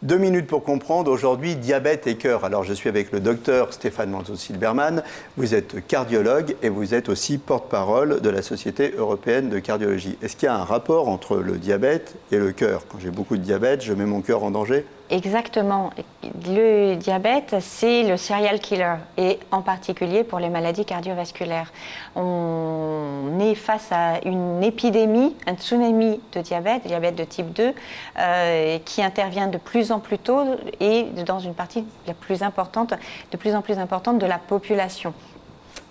2 minutes pour comprendre, aujourd'hui, diabète et cœur. Alors, je suis avec le docteur Stéphane Manteau-Silberman. Vous êtes cardiologue et vous êtes aussi porte-parole de la Société européenne de cardiologie. Est-ce qu'il y a un rapport entre le diabète et le cœur? Quand j'ai beaucoup de diabète, je mets mon cœur en danger? Exactement. Le diabète, c'est le serial killer, et en particulier pour les maladies cardiovasculaires. On est face à une épidémie, un tsunami de diabète de type 2, qui intervient de plus en plus tôt et dans une partie de plus en plus importante de la population.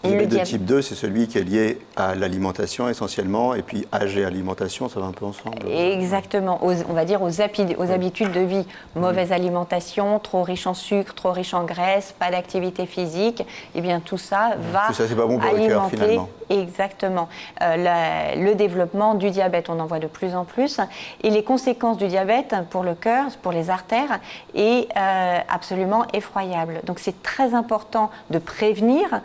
Le diabète de type 2, c'est celui qui est lié à l'alimentation essentiellement, et puis âge et alimentation, ça va un peu ensemble. Exactement, on va dire aux habitudes de vie. Mauvaise alimentation, trop riche en sucre, trop riche en graisse, pas d'activité physique, et bien tout ça va tout ça, c'est pas bon pour le cœur, finalement. Exactement. Le développement du diabète, on en voit de plus en plus, et les conséquences du diabète pour le cœur, pour les artères, est absolument effroyable. Donc c'est très important de prévenir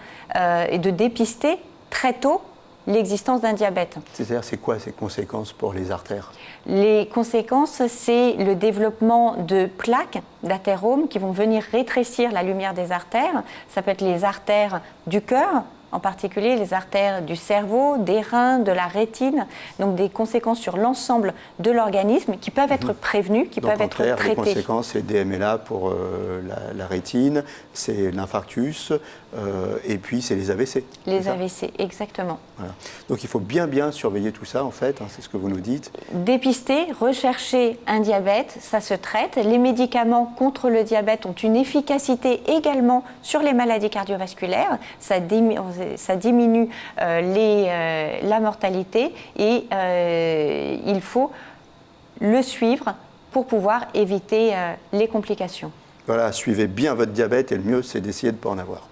et de dépister très tôt l'existence d'un diabète. C'est-à-dire, c'est quoi ces conséquences pour les artères? Les conséquences, c'est le développement de plaques, d'athérome, qui vont venir rétrécir la lumière des artères. Ça peut être les artères du cœur, en particulier les artères du cerveau, des reins, de la rétine, donc des conséquences sur l'ensemble de l'organisme qui peuvent être prévenues, qui peuvent être traitées. Les conséquences, c'est DMLA pour la rétine, c'est l'infarctus, et puis c'est les AVC. Les AVC, exactement. Voilà. Donc il faut bien surveiller tout ça, en fait, hein, c'est ce que vous nous dites. Dépister, rechercher un diabète, ça se traite. Les médicaments contre le diabète ont une efficacité également sur les maladies cardiovasculaires. Ça diminue la mortalité, et il faut le suivre pour pouvoir éviter les complications. Voilà, suivez bien votre diabète, et le mieux, c'est d'essayer de ne pas en avoir.